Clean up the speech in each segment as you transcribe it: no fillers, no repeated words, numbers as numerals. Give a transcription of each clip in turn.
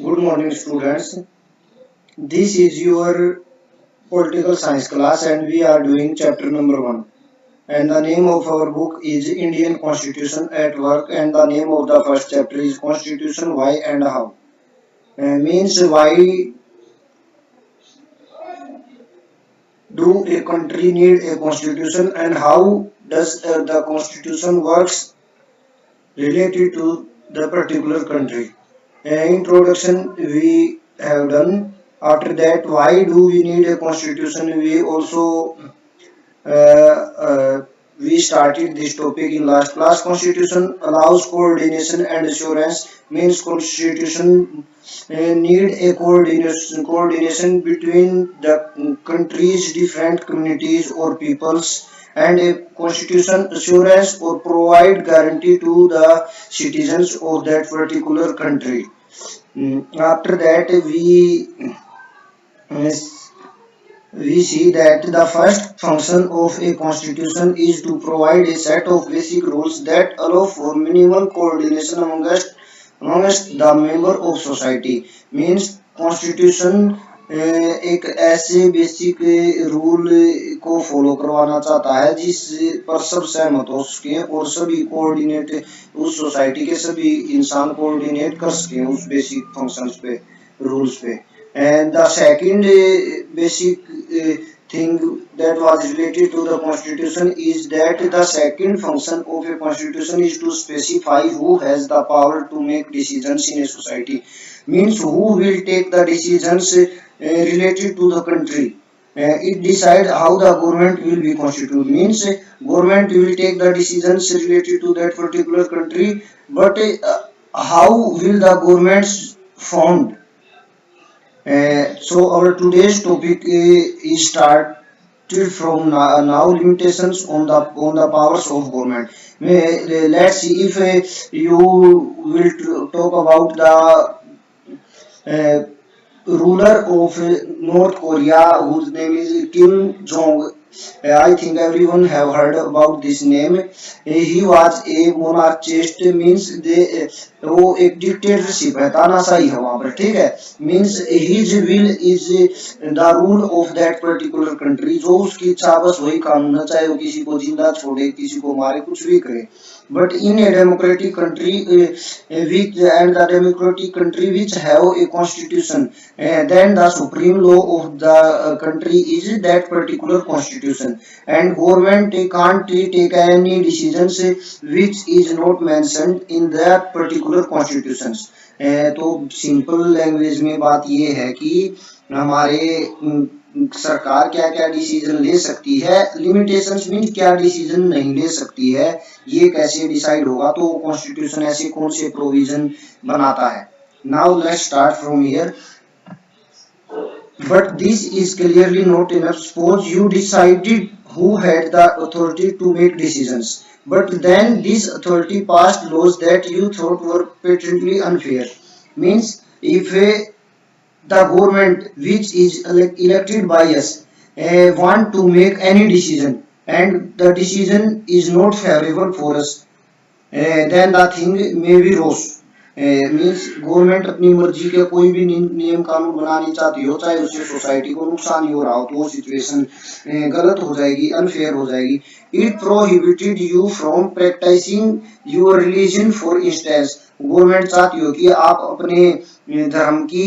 Good morning, students. This is your political science class, and we are doing chapter number 1. And the name of our book is Indian Constitution at Work, and the name of the first chapter is Constitution Why and How. Means why do a country need a constitution, and how does the constitution works related to the particular country. Introduction we have done. After that, why do we need a constitution? We also we started this topic in last class. Constitution allows coordination and assurance. Means constitution need a coordination between the countries, different communities or peoples, and a constitution assurance or provide guarantee to the citizens of that particular country. After that, we see that the first function of a constitution is to provide a set of basic rules that allow for minimal coordination amongst the member of society. Means constitution एक ऐसे basic rule को follow करवाना चाहता है जिस पर सब सहमत हो सके और सभी कोऑर्डिनेट उस सोसाइटी के सभी इंसान कोऑर्डिनेट कर सके उस बेसिक फंक्शंस पे रूल्स पे. And the second basic thing that was related to the constitution is that the second function of a constitution is to specify who has the power to make decisions in a society. Means who will take the decisions related to the country. It decides how the government will be constituted. Means government will take the decisions related to that particular country, but how will the governments formed? So our today's topic is started from now limitations on the powers of government. Let's see if you will talk about the ruler of North Korea whose name is Kim Jong. I think everyone have heard about this name. He was a monarchist. Means they वो एक dictatorship है, तानाशाही है वहां पर. ठीक है. Means his will is the rule of that particular country. जो उसकी इच्छा बस वही कानून है, चाहे वो किसी को जिंदा छोड़े, किसी को मारे, कुछ भी करे. But in a democratic country, the democratic country which have a constitution, then the supreme law of the country is that particular constitution, and government can't take any decisions which is not mentioned in that particular constitutions. तो simple language में बात ये है कि हमारे सरकार क्या क्या डिसीजन ले सकती है, लिमिटेशंस मीन क्या डिसीजन नहीं ले सकती है, ये कैसे डिसाइड होगा. तो कॉन्स्टिट्यूशन ऐसे कौन से प्रोविजन बनाता है. Now let's start from here. But this is clearly not enough. Suppose you decided who had the authority to make decisions, but then this authority passed laws that you thought were patently unfair. Means if the government which is elected by us want to make any decision and the decision is not favorable for us, then the thing may be wrong. Means government अपनी मर्जी के कोई भी नियम कानून बनानी चाहती हो, चाहे उससे सोसाइटी को नुकसान ही हो रहा हो, तो वो सिचुएशन गलत हो जाएगी, अनफेयर हो जाएगी. It prohibited you from practising your religion. For instance government चाहती हो कि आप अपने धर्म की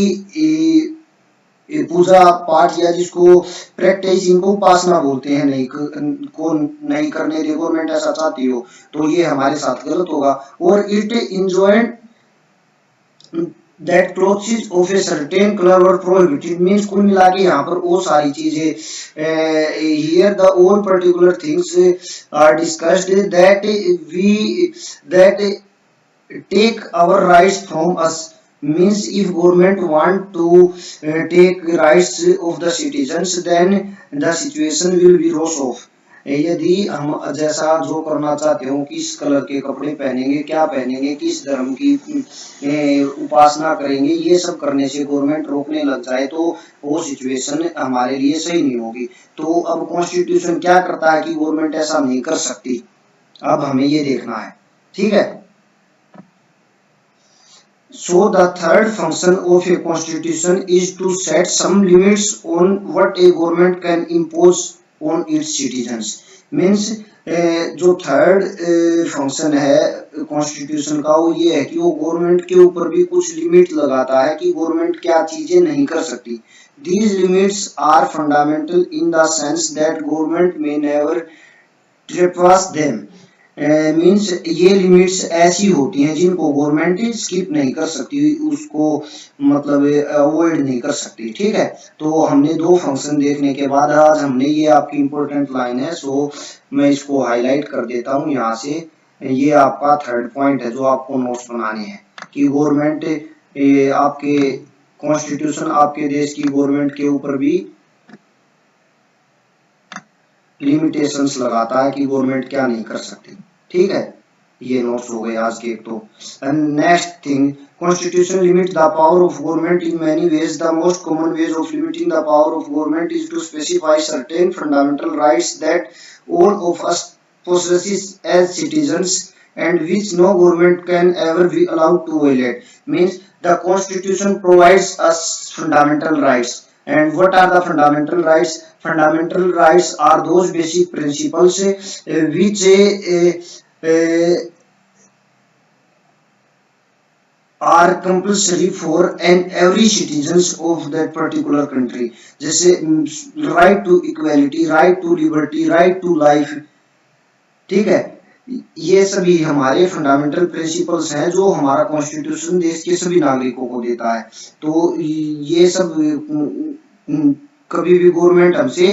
पूजा पाठ या जिसको प्रैक्टिसिंग को उपासना बोलते हैं नहीं को नहीं करने दे, गवर्नमेंट ऐसा चाहती हो, तो ये हमारे साथ गलत होगा. और it इंजॉइंड that clothes of a certain color were prohibited. Means कुल मिला के यहाँ पर वो सारी चीजें here the all particular things are discussed that take our rights from us. Means if government want to take rights of the citizens, then the situation will be worse off. यदि हम जैसा जो करना चाहते हो, किस कलर के कपड़े पहनेंगे, क्या पहनेंगे, किस धर्म की उपासना करेंगे, ये सब करने से गवर्नमेंट रोकने लग जाए तो वो सिचुएशन हमारे लिए सही नहीं होगी. तो अब कॉन्स्टिट्यूशन क्या करता है कि गवर्नमेंट ऐसा नहीं कर सकती. अब हमें ये देखना है. ठीक है. So the third function of a constitution is to set some limits on what a government can impose on its citizens. Means जो थर्ड फंक्शन है कॉन्स्टिट्यूशन का वो ये है कि वो गवर्नमेंट के ऊपर भी कुछ लिमिट लगाता है कि गवर्नमेंट क्या चीजें नहीं कर सकती. These limits are fundamental in the sense that government may never trespass them. Means ये लिमिट्स ऐसी होती हैं जिनको गवर्नमेंट स्किप नहीं कर सकती, उसको मतलब अवॉइड नहीं कर सकती. ठीक है, तो हमने दो फंक्शन देखने के बाद आज हमने ये आपकी इंपॉर्टेंट लाइन है, सो मैं इसको हाईलाइट कर देता हूँ यहाँ से. ये आपका थर्ड पॉइंट है जो आपको नोट्स बनाने हैं कि गवर्नमेंट आपके कॉन्स्टिट्यूशन आपके देश की गवर्नमेंट के ऊपर भी लिमिटेशंस लगाता है कि गवर्नमेंट क्या नहीं कर सकती. ठीक है, ये नोट्स हो गए आज के एक तो. Next thing, Constitution limits the power of government in many ways. The most common ways of limiting the power of government is to specify certain fundamental rights that all of us possesses as citizens and which no government can ever be allowed to violate. Means the Constitution provides us fundamental rights. And what are the fundamental rights? Fundamental rights are those basic principles which are compulsory for and every citizens of that particular country. जैसे right to equality, right to liberty, right to life. ठीक है, ये सभी हमारे fundamental principles हैं जो हमारा constitution देश के सभी नागरिकों को देता है. तो ये सब कभी भी गवर्नमेंट हमसे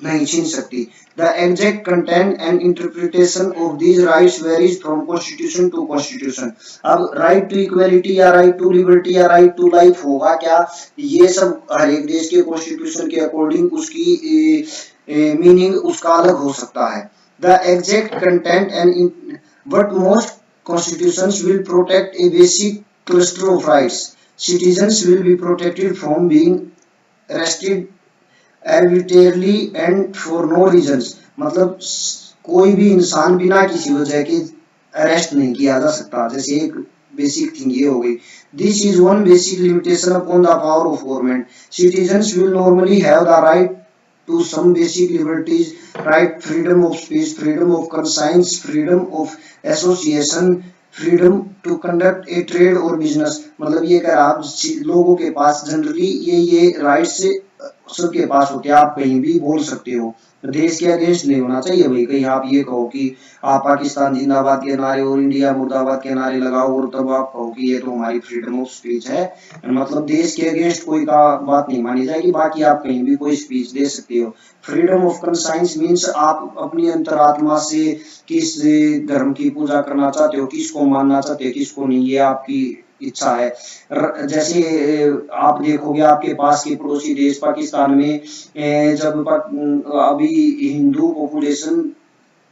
नहीं छीन सकती. The exact content and interpretation of these rights varies from constitution to constitution. अब right to equality या right to liberty या right to life होगा क्या, ये सब हर एक देश के कॉन्स्टिट्यूशन के अकॉर्डिंग उसकी मीनिंग उसका अलग हो सकता है. The exact content and but most constitutions will protect a basic cluster of rights. Citizens will be protected from being arrested arbitrarily and for no reasons. मतलब कोई भी इंसान बिना किसी वजह के अरेस्ट नहीं किया जा सकता. जैसे एक बेसिक थिंग ये हो गई. This is one basic limitation upon the power of government. Citizens will normally have the right to some basic liberties, right, freedom of speech, freedom of conscience, freedom of association, freedom to conduct a trade or business. मतलब ये कर आप लोगों के पास generally ये rights सबके पास होते हैं. आप कहीं भी बोल सकते हो, देश के अगेंस्ट नहीं होना चाहिए भाई. कहीं आप ये कहो कि आप पाकिस्तान जिंदाबाद के नारे और इंडिया मुर्दाबाद के नारे लगाओ और तब आप कहो कि ये तो हमारी फ्रीडम ऑफ स्पीच है. मतलब देश के अगेंस्ट कोई का बात नहीं मानी जाएगी. बाकी आप कहीं भी कोई स्पीच दे सकते हो. फ्रीडम ऑफ कंसाइंस मीन्स आप अपनी अंतरात्मा से किस धर्म की पूजा करना चाहते हो, किसको मानना चाहते हो, किसको नहीं, ये आपकी इच्छा है. जैसे आप देखोगे आपके पास के पड़ोसी देश पाकिस्तान में जब अभी हिंदू पॉपुलेशन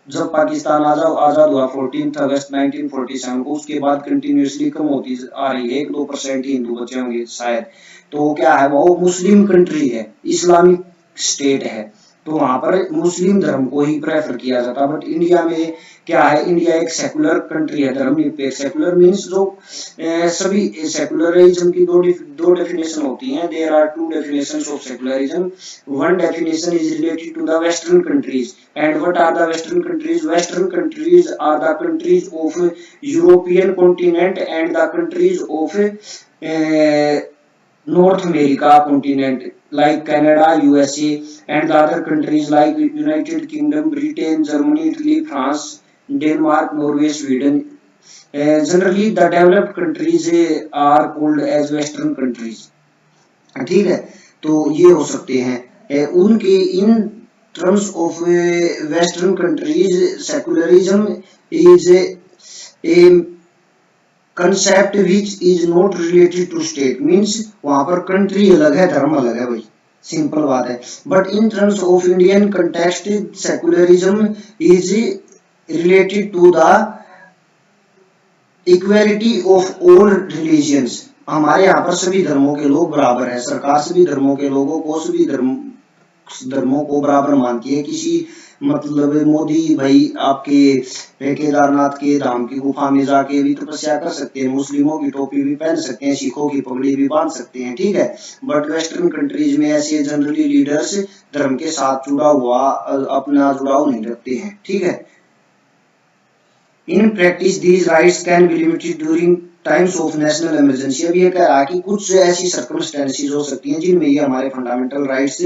जब पाकिस्तान आजाद हुआ 14 अगस्त 1947 को, उसके बाद कंटिन्यूसली कम होती आ रही है. 1-2% ही हिंदू बचे होंगे शायद. तो क्या है, वो मुस्लिम कंट्री है, इस्लामिक स्टेट है, तो वहां पर मुस्लिम धर्म को ही प्रेफर किया जाता. बट इंडिया में क्या है, इंडिया एक सेकुलर कंट्री है, धर्मनिरपेक्ष. सेकुलर मीन्स जो सभी सेकुलरिज्म की दो डेफिनेशन होती हैं. There are two definitions of secularism. One definition is related to the western countries. And what are the western countries? Western countries are the countries of European continent and the countries of North America continent like Canada, USA, and the other countries like United Kingdom, Britain, Germany, Italy, France, Denmark, Norway, Sweden. Generally, the developed countries are called as Western countries. ठीक है, तो ये हो सकते हैं उनके in terms of Western countries. Secularism is a concept which is not related to state. Means वहां पर कंट्री अलग है, धर्म अलग है भाई, सिंपल बात है. But in terms of Indian context secularism is related to the equality of all religions. हमारे यहाँ पर सभी धर्मों के लोग बराबर है. सरकार सभी धर्मों के लोगों को सभी धर्म धर्मों को बराबर मानती है। किसी मतलब मोदी भाई आपके केदारनाथ के धाम की गुफा में जाके भी तपस्या कर सकते हैं, मुस्लिमों की टोपी भी पहन सकते हैं, सिखों की पगड़ी भी बांध सकते हैं, ठीक है। बट वेस्टर्न कंट्रीज में ऐसे जनरली लीडर्स धर्म के साथ जुड़ा हुआ अपना जुड़ाव नहीं रखते हैं, ठीक है। In practice these rights can be limited during times of national emergency. अब ये कह रहा है कि कुछ ऐसी सर्कमस्टेंसेज हो सकती हैं जिनमें ये हमारे फंडामेंटल राइट्स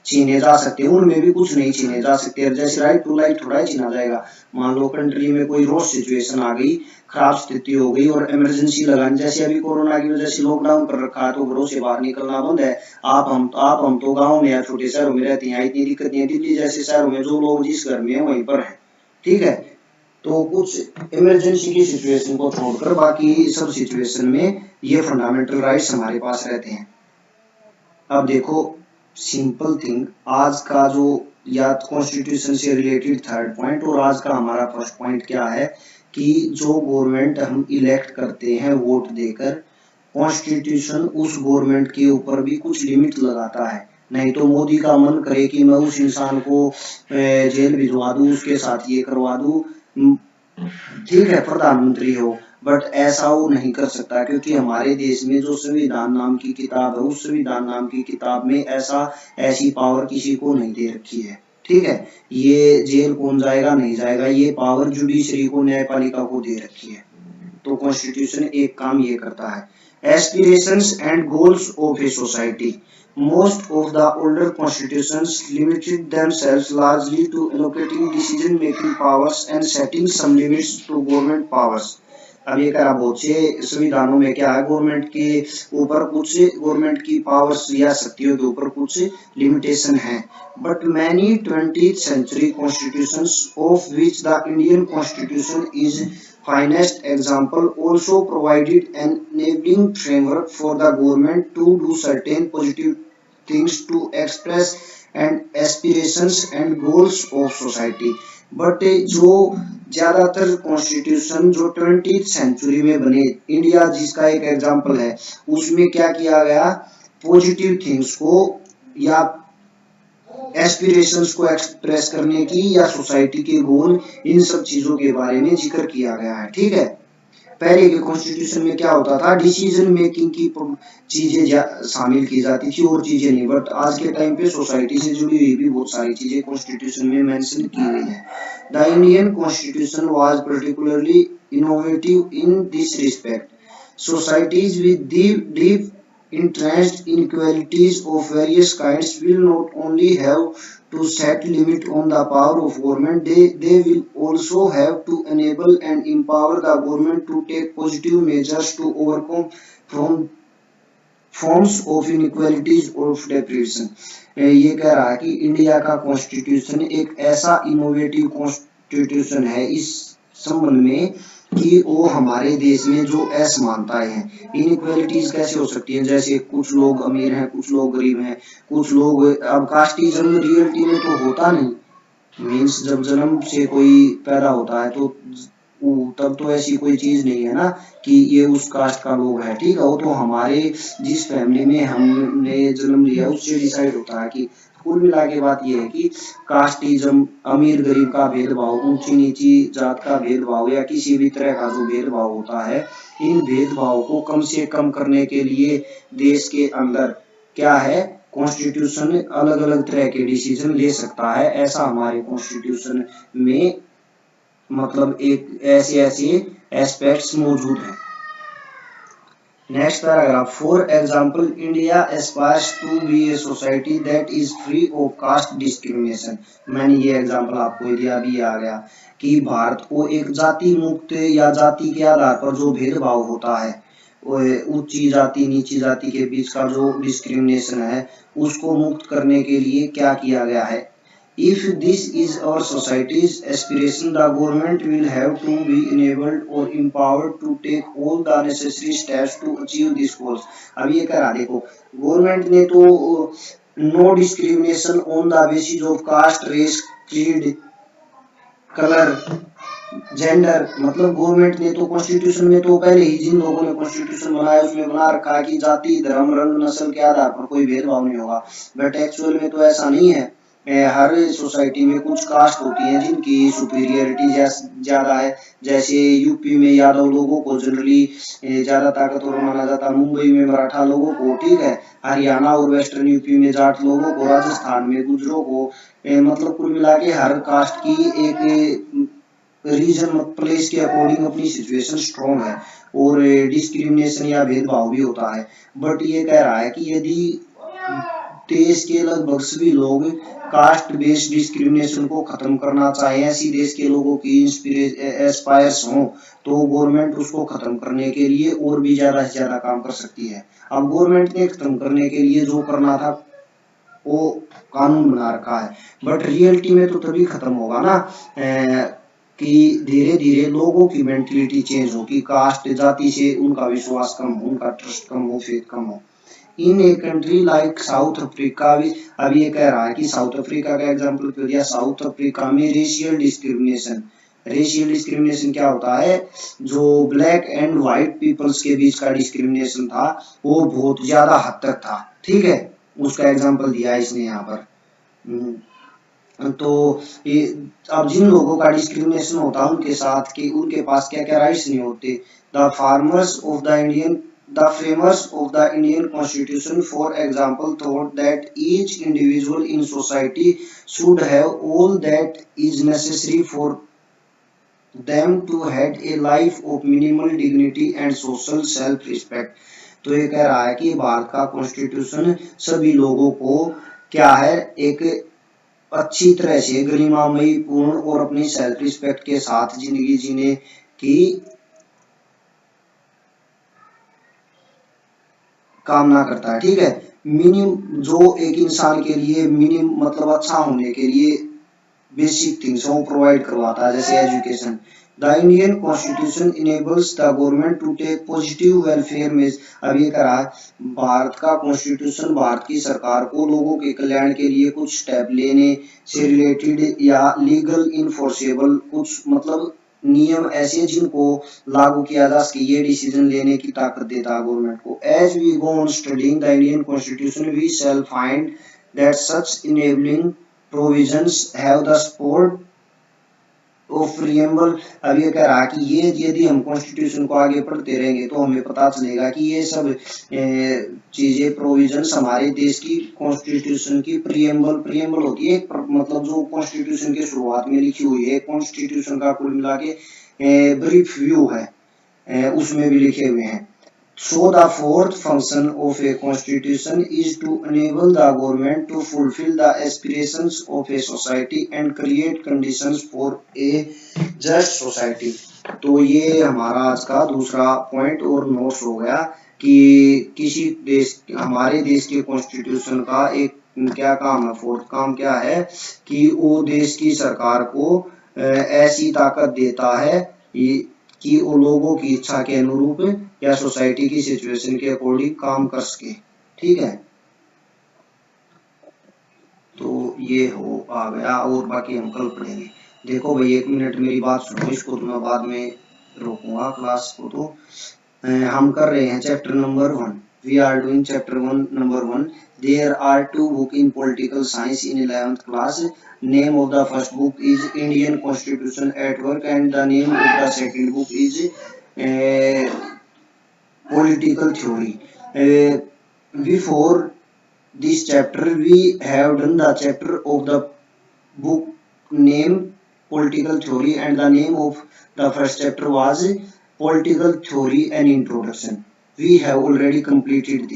छीने जा सकते हैं, उनमें भी कुछ नहीं छीने जा सकते। जैसे राइट टू लाइफ थोड़ा ही छीना जाएगा। मान लो कंट्री में कोई रोड सिचुएशन आ गई, खराब स्थिति हो गई और इमरजेंसी लगानी, जैसे अभी कोरोना की वजह से लॉकडाउन कर रखा है तो घरों से बाहर निकलना बंद है। आप हम तो गाँव में या छोटे शहरों में रहते हैं, इतनी दिक्कत नहीं है। दिल्ली जैसे शहरों में जो लोग जिस घर में है वहीं पर है, ठीक है। तो कुछ इमरजेंसी की सिचुएशन को छोड़कर बाकी सब सिचुएशन में ये फंडामेंटल राइट्स हमारे पास रहते हैं। अब देखो सिंपल थिंग, आज का जो या कॉन्स्टिट्यूशन से रिलेटेड थर्ड पॉइंट और आज का हमारा फर्स्ट पॉइंट क्या है कि जो गवर्नमेंट हम इलेक्ट करते हैं वोट देकर, कॉन्स्टिट्यूशन उस गवर्नमेंट के ऊपर भी कुछ लिमिट लगाता है। नहीं तो मोदी का मन करे कि मैं उस इंसान को जेल भिजवा दूं, उसके साथ ये करवा दूं, ठीक है, प्रधानमंत्री हो, बट ऐसा वो नहीं कर सकता क्योंकि हमारे देश में जो संविधान नाम की किताब है, उस संविधान नाम की किताब में ऐसी पावर किसी को नहीं दे रखी है, ठीक है। ये जेल कौन जाएगा नहीं जाएगा, ये पावर जुडिशरी को, न्यायपालिका को दे रखी है। तो कॉन्स्टिट्यूशन एक काम ये करता है। Aspirations and goals of a society. Most of the older constitutions limited themselves largely to allocating decision-making powers and setting some limits to government powers. अब ये कहा बहुत से संविधानों में क्या है, गवर्नमेंट के ऊपर कुछ, गवर्नमेंट की पावर्स या शक्तियों के ऊपर कुछ लिमिटेशन है। But many 20th century constitutions, of which the Indian Constitution is finest example, also provided an enabling framework for the government to do certain positive things to express and aspirations and goals of society. But जो ज्यादातर constitution जो 20th century में बने, India जिसका एक example है, उसमें क्या किया गया, पॉजिटिव थिंग्स को या एस्पिरेशंस को एक्सप्रेस करने की या सोसाइटी के गोल, इन सब चीजों के बारे में जिक्र किया गया है, ठीक है। पहले के कॉन्स्टिट्यूशन में क्या होता था, डिसीजन मेकिंग की चीजें शामिल की जाती थी और चीजें नहीं। बट आज के टाइम पे सोसाइटी से जुड़ी हुई भी बहुत सारी चीजें कॉन्स्टिट्यूशन में मेंशन की हुई है। The Indian constitution was particularly innovative in this respect. Societies with deep entrenched inequalities of various kinds will not only have to set limit on the power of government, they will also have to enable and empower the government to take positive measures to overcome from forms of inequalities of deprivation. ये कह रहा है कि India का constitution एक ऐसा innovative constitution है इस संबंध में कि वो हमारे देश में जो असमानताएं हैं, इनइक्वालिटीज कैसे हो सकती हैं, जैसे कुछ लोग अमीर हैं, कुछ लोग गरीब हैं, कुछ लोग, अब कास्टिज्म रियलिटी में तो होता नहीं, मीन्स जब जन्म से कोई पैदा होता है तो तब तो ऐसी कोई चीज नहीं है ना कि ये उस कास्ट का लोग है, ठीक है। वो तो हमारे जिस फैमिली में हमने जन्म लिया उससे डिसाइड होता है कि, कुल मिला के बात यह है कि कास्टिज्म, अमीर गरीब का भेदभाव, ऊंची नीची जात का भेदभाव या किसी भी तरह का जो भेदभाव होता है, इन भेदभाव को कम से कम करने के लिए देश के अंदर क्या है, कॉन्स्टिट्यूशन अलग अलग तरह के डिसीजन ले सकता है। ऐसा हमारे कॉन्स्टिट्यूशन में मतलब एक ऐसे एस्पेक्ट्स मौजूद हैं। Next paragraph, for example India aspires to be a society that is free of caste discrimination. मैंने ये एग्जाम्पल आपको दिया, अभी आ गया कि भारत को एक जाति मुक्त या जाति के आधार पर जो भेदभाव होता है, ऊंची जाति नीची जाति के बीच का जो डिस्क्रिमिनेशन है, उसको मुक्त करने के लिए क्या किया गया है। If this is our society's aspiration, the government will have to be enabled or empowered to take all the necessary steps to achieve these goals. अब ये कह रहा, देखो गवर्नमेंट ने तो no discrimination on the basis of caste, race, creed, colour, gender, मतलब government ने तो कॉन्स्टिट्यूशन में तो पहले ही जिन लोगों ने कॉन्स्टिट्यूशन बनाया उसमें बना रखा है कि जाति, धर्म, रंग, नस्ल के आधार पर कोई भेदभाव नहीं होगा। बट एक्चुअल में तो ऐसा नहीं है। हर सोसाइटी में कुछ कास्ट होती हैं जिनकी सुपीरियरिटी ज्यादा है। जैसे यूपी में यादव लोगों को जनरली ज्यादा ताकतवर माना जाता है, मुंबई में मराठा लोगों को, ठीक है, हरियाणा और वेस्टर्न यूपी में जाट लोगों को, राजस्थान में गुजरों को, मतलब कुल मिला के हर कास्ट की एक रीजन प्लेस के अकॉर्डिंग अपनी सिचुएशन स्ट्रॉन्ग है और डिस्क्रिमिनेशन या भेदभाव भी होता है। बट ये कह रहा है कि यदि देश के लगभग सभी लोग कास्ट बेस्ड डिस्क्रिमिनेशन को खत्म करना चाहे, ऐसी देश के लोगों की एस्पायर्स हो, तो गवर्नमेंट उसको खत्म करने के लिए और भी ज्यादा से ज्यादा काम कर सकती है। अब गवर्नमेंट ने खत्म करने के लिए जो करना था वो कानून बना रखा है, बट रियलिटी में तो तभी खत्म होगा ना कि धीरे धीरे लोगों की मेंटेलिटी चेंज हो कि कास्ट जाति से उनका विश्वास कम हो, उनका ट्रस्ट कम हो, फेथ कम हो। In a country like South Africa भी, अब ये कह रहा है कि साउथ अफ्रीका का एग्जांपल क्यों दिया। साउथ अफ्रीका में रेशियल डिस्क्रिमिनेशन क्या होता है, जो ब्लैक एंड व्हाइट पीपल्स के बीच का डिस्क्रिमिनेशन था वो बहुत ज्यादा हद तक था, ठीक है, उसका एग्जांपल दिया है इसने यहाँ पर। तो ये अब जिन लोगों का डिस्क्रिमिनेशन होता है उनके साथ कि उनके पास क्या क्या राइट्स नहीं होते। The framers of the Indian Constitution, for example, thought that each individual in society should have all that is necessary for them to had a life of minimal dignity and social self-respect। तो ये कह रहा है कि भारत का constitution सभी लोगों को क्या है, एक अच्छी तरह से गरिमामयी पूर्ण और अपनी सेल्फ रिस्पेक्ट के साथ जिंदगी जीने की कामना करता है, ठीक है। मिनिमम जो एक इंसान के लिए मिनिमम मतलब अच्छा होने के लिए बेसिक थिंग्स वो प्रोवाइड करवाता है, जैसे education. The Indian constitution enables the government to take positive welfare measures. अब ये करा भारत का कॉन्स्टिट्यूशन भारत की सरकार को लोगों के कल्याण के लिए कुछ स्टेप लेने से रिलेटेड या लीगल इनफोर्सेबल कुछ मतलब नियम ऐसे जिनको लागू किया जा सके, ये डिसीजन लेने की ताकत देता है गवर्नमेंट को। As we go on studying the Indian constitution we shall find that such enabling provisions have the support of preamble। अब ये कह रहा है कि ये यदि हम कॉन्स्टिट्यूशन को आगे पढ़ते रहेंगे तो हमें पता चलेगा कि ये सब चीजें प्रोविजंस हमारे देश की कॉन्स्टिट्यूशन की प्रियम्बल होती है, मतलब जो कॉन्स्टिट्यूशन के शुरुआत में लिखी हुई है। कॉन्स्टिट्यूशन का कुल मिला के ब्रीफ व्यू है, उसमें भी लिखे हुए हैं। So the fourth function of a constitution is to enable the government to fulfill the aspirations of a society and create conditions for a just society। तो ये हमारा आज का दूसरा पॉइंट और नोट्स हो गया कि किसी देश, हमारे देश के कॉन्स्टिट्यूशन का एक क्या काम है, फोर्थ काम क्या है कि वो देश की सरकार को ऐसी ताकत देता है कि वो लोगों की इच्छा के अनुरूप या सोसाइटी की सिचुएशन के अकॉर्डिंग काम कर सके, ठीक है। तो ये हो आ गया और बाकी हम कल पढ़ेंगे। देखो भाई 1 मिनट मेरी बात सुनो, इसको तो मैं बाद में रोकूंगा क्लास को। तो हम कर रहे हैं chapter number 1। We are doing chapter 1 number 1। There are 2 book in political science in 11th class. Name of the first book is Indian Constitution at Work and the name of the second book is Political Theory। Before this chapter we have done the chapter of the book name Political Theory and the name of the first chapter was Political Theory and Introduction। We have already completed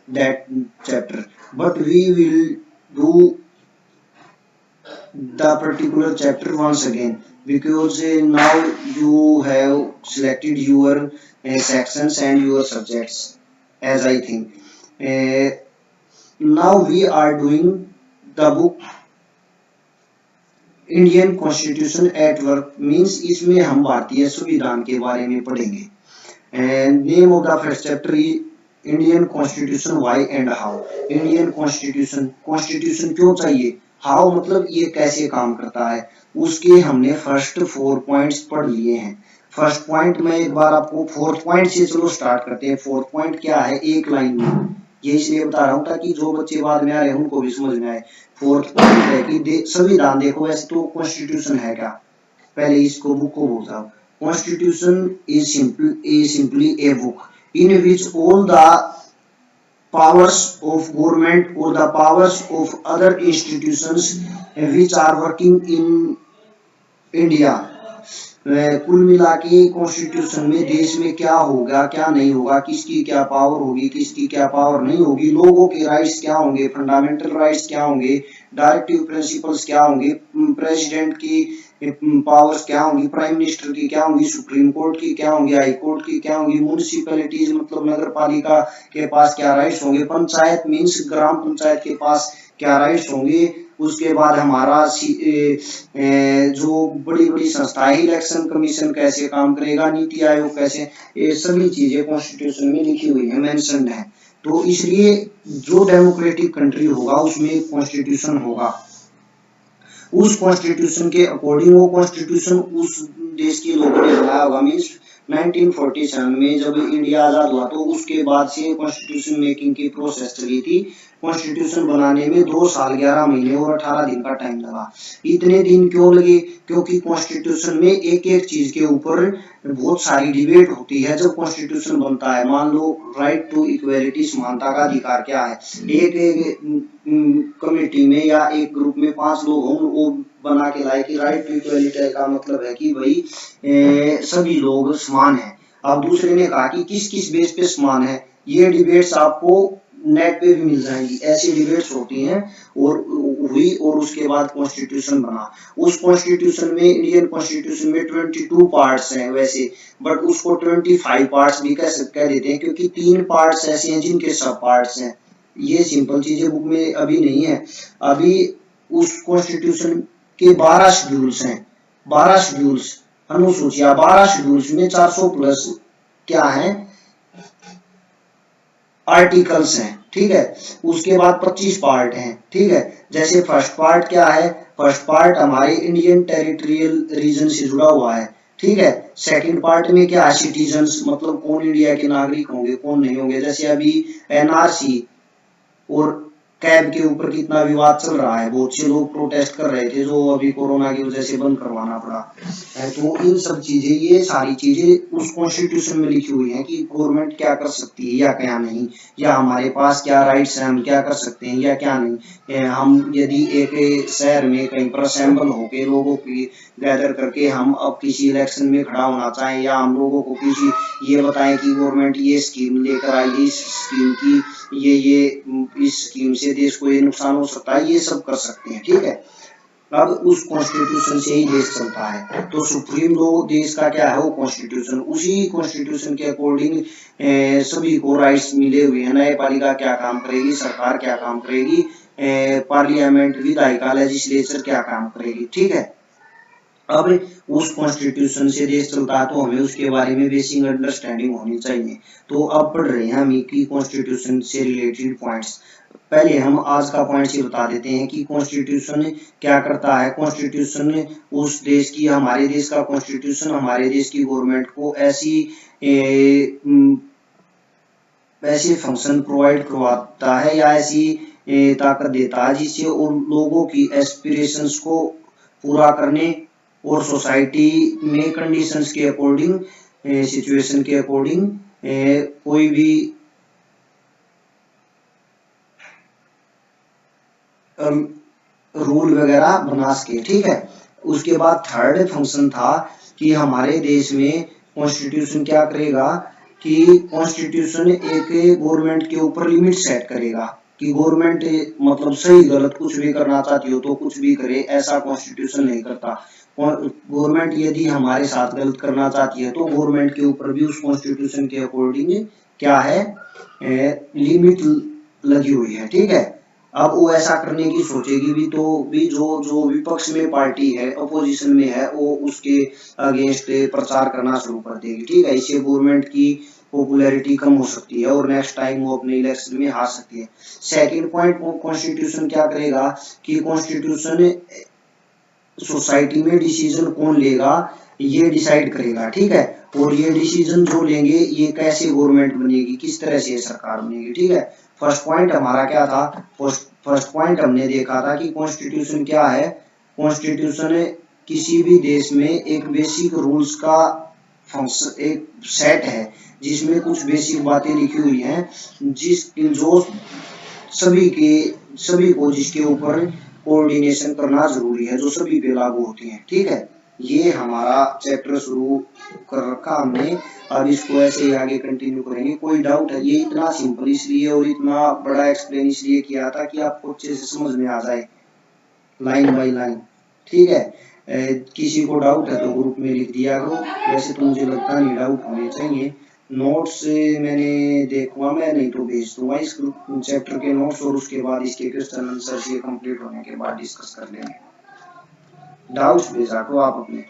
that chapter, but we will do the particular chapter once again because now you have selected your sections and your subjects, as I think now we are doing the book Indian constitution at work means इसमें हम भारतीय संविधान के बारे में पढ़ेंगे। Name of the first chapter Indian constitution why and how. Indian constitution क्यों चाहिए, हाउ मतलब ये कैसे काम करता है, उसके हमने फर्स्ट 4 पॉइंट्स पढ़ लिए हैं। फर्स्ट पॉइंट में एक बार आपको 4th पॉइंट से चलो स्टार्ट करते हैं। 4th पॉइंट क्या है, एक लाइन में ये इसलिए बता रहा हूँ ताकि जो बच्चे बाद में आ रहे हैं उनको भी समझ में आए। फोर्थ पॉइंट है कि संविधान देखो, वैसे तो कॉन्स्टिट्यूशन है क्या, पहले इसको बुक को बोलता हूँ। Constitution is simply a book in which all the powers of government or the powers of other institutions which are working in India। कुल मिला के कॉन्स्टिट्यूशन में देश में क्या होगा क्या नहीं होगा, किसकी क्या पावर होगी किसकी क्या पावर नहीं होगी, लोगों के राइट्स क्या होंगे, फंडामेंटल राइट्स क्या होंगे, डायरेक्टिव प्रिंसिपल्स क्या होंगे, प्रेसिडेंट की पावर्स क्या होंगी, प्राइम मिनिस्टर की क्या होंगी, सुप्रीम कोर्ट की क्या होंगी, हाई कोर्ट की क्या होंगी, म्यूनिसिपैलिटीज मतलब नगर पालिका के पास क्या राइट्स होंगे, पंचायत मीन्स ग्राम पंचायत के पास क्या राइट्स होंगे। उसके बाद हमारा जो बड़ी बड़ी संस्थाएं, इलेक्शन कमीशन कैसे काम करेगा, नीति आयोग कैसे, ये सभी चीजें कॉन्स्टिट्यूशन में लिखी हुई है, मेंशन्ड है। तो इसलिए जो डेमोक्रेटिक कंट्री होगा उसमें कॉन्स्टिट्यूशन होगा, उस कॉन्स्टिट्यूशन के अकॉर्डिंग वो कॉन्स्टिट्यूशन उस देश के लोगों ने बनाया होगा। मीन्स 1947 में जब इंडिया आजाद हुआ तो उसके बाद से कॉन्स्टिट्यूशन मेकिंग की प्रोसेस चली थी। कॉन्स्टिट्यूशन बनाने में 2 साल 11 महीने और 18 दिन का टाइम लगा। इतने दिन क्यों लगे, क्योंकि कॉन्स्टिट्यूशन में एक एक चीज के ऊपर बहुत सारी डिबेट होती है। जब कॉन्स्टिट्यूशन बनता है, मान लो राइट टू इक्वेलिटी, समानता का अधिकार क्या है, एक कमेटी में या एक ग्रुप में 5 लोग हों, वो बना के लाए कि राइट टू इक्वेलिटी का मतलब है कि भाई सभी लोग समान हैं। अब दूसरे ने कहा कि किस किस बेस पे समान है, ये डिबेट्स आपको नेट पे भी मिल जाएंगी, ऐसी डिबेट्स होती हैं और हुई, और उसके बाद कॉन्स्टिट्यूशन बना। उस कॉन्स्टिट्यूशन में, इंडियन कॉन्स्टिट्यूशन में 22 पार्ट्स हैं वैसे, बट उसको 25 पार्ट्स भी कह देते हैं, क्योंकि 3 पार्ट्स ऐसे हैं जिनके सब पार्ट्स हैं। ये सिंपल चीजें बुक में अभी नहीं है। अभी उस कॉन्स्टिट्यूशन के 12 शेड्यूल्स हैं, 12 शेड्यूल्स, अनुसूचियां 12 शेड्यूल्स में 400 प्लस क्या है, आर्टिकल्स हैं, ठीक है। उसके बाद 25 पार्ट हैं, ठीक है। जैसे फर्स्ट पार्ट क्या है, फर्स्ट पार्ट हमारे इंडियन टेरिटोरियल रीजन से जुड़ा हुआ है, ठीक है। सेकंड पार्ट में क्या है, सिटीजन्स मतलब कौन इंडिया के नागरिक होंगे कौन नहीं होंगे। जैसे अभी एनआरसी और कैब के ऊपर कितना विवाद चल रहा है, बहुत से लोग प्रोटेस्ट कर रहे थे जो अभी कोरोना की वजह से बंद करवाना पड़ा। तो इन सब चीजें, ये सारी चीजें उस कॉन्स्टिट्यूशन में लिखी हुई हैं कि गवर्नमेंट क्या कर सकती है या क्या नहीं, या हमारे पास क्या राइट्स हैं, हम क्या कर सकते हैं या क्या नहीं। हम यदि एक शहर में कहीं पर असेंबल होके लोगों की गैदर करके हम अब किसी इलेक्शन में खड़ा होना चाहें, या हम लोगों को किसी ये बताएं कि गवर्नमेंट ये स्कीम लेकर आई, इस स्कीम की ये इस स्कीम से देश को ये नुकसान हो सकता है, ये सब कर सकते हैं, ठीक है। अब उस कॉन्स्टिट्यूशन से ही देश चलता है। तो सुप्रीम लॉ देश का क्या है, वो कॉन्स्टिट्यूशन, उसी कॉन्स्टिट्यूशन के अकॉर्डिंग सभी को राइट्स मिले हुए हैं। न्यायपालिका क्या काम करेगी, सरकार क्या काम करेगी, पार्लियामेंट, विधायिका, लेजिस्लेचर क्या काम करेगी, ठीक है। अब उस कॉन्स्टिट्यूशन से देश चलता है तो हमें उसके बारे में बेसिक अंडरस्टैंडिंग होनी चाहिए। तो अब पढ़ रहे हैं हम की कॉन्स्टिट्यूशन से रिलेटेड पॉइंट्स। पहले हम आज का पॉइंट ही बता देते हैं कि कॉन्स्टिट्यूशन क्या करता है। कॉन्स्टिट्यूशन उस देश की, हमारे देश का कॉन्स्टिट्यूशन हमारे देश की गवर्नमेंट को ऐसे फंक्शन प्रोवाइड करवाता है या ऐसी ताकत देता है जिससे उन लोगों की एस्पिरेशंस को पूरा करने और सोसाइटी में कंडीशंस के अकॉर्डिंग, सिचुएशन के अकॉर्डिंग कोई भी रूल वगैरह बना सके, ठीक है। उसके बाद थर्ड फंक्शन था कि हमारे देश में कॉन्स्टिट्यूशन क्या करेगा कि कॉन्स्टिट्यूशन एक गवर्नमेंट के ऊपर लिमिट सेट करेगा कि गवर्नमेंट मतलब सही गलत कुछ भी करना चाहती हो तो कुछ भी करे, ऐसा कॉन्स्टिट्यूशन नहीं करता। गवर्नमेंट यदि हमारे साथ गलत करना चाहती है तो गवर्नमेंट के ऊपर भी उस कॉन्स्टिट्यूशन के अकॉर्डिंग क्या है, लिमिट लगी हुई है, ठीक है। अब वो ऐसा करने की सोचेगी भी तो भी जो विपक्ष में पार्टी है, अपोजिशन में है, वो उसके अगेंस्ट प्रचार करना शुरू कर देगी, ठीक है। इससे गवर्नमेंट की पॉपुलैरिटी कम हो सकती है और नेक्स्ट टाइम वो अपने इलेक्शन में हार सकती है। सेकंड पॉइंट, कॉन्स्टिट्यूशन क्या करेगा कि कॉन्स्टिट्यूशन सोसाइटी में डिसीजन कौन लेगा ये डिसाइड करेगा, ठीक है। और ये डिसीजन जो लेंगे ये कैसे गवर्नमेंट बनेगी, किस तरह से सरकार बनेगी। ठीक है, फर्स्ट पॉइंट हमारा क्या था, फर्स्ट पॉइंट हमने देखा था कि कॉन्स्टिट्यूशन क्या है। कॉन्स्टिट्यूशन किसी भी देश में एक बेसिक रूल्स का फंक्शन, एक सेट है जिसमें कुछ बेसिक बातें लिखी हुई हैं, जो सभी को जिसके ऊपर कोऑर्डिनेशन करना जरूरी है, जो सभी पे लागू होती है। ठीक है, ये हमारा चैप्टर शुरू कर रखा हमने, अब इसको ऐसे ही आगे कंटिन्यू करेंगे। कोई डाउट है? ये इतना सिंपल इसलिए और इतना बड़ा एक्सप्लेन इसलिए किया था कि आपको अच्छे से समझ में आ जाए लाइन बाय लाइन। ठीक है, किसी को डाउट है तो ग्रुप में लिख दिया करो, वैसे तो मुझे लगता नहीं डाउट होने चाहिए। नोट्स मैंने देखूंगा, मैं नहीं तो भेज दूंगा इस चैप्टर के नोट्स, और उसके बाद इसके क्वेश्चन आंसर ये कंप्लीट होने के बाद डिस्कस कर लेंगे। डाउट्स भेजा करो आप अपने।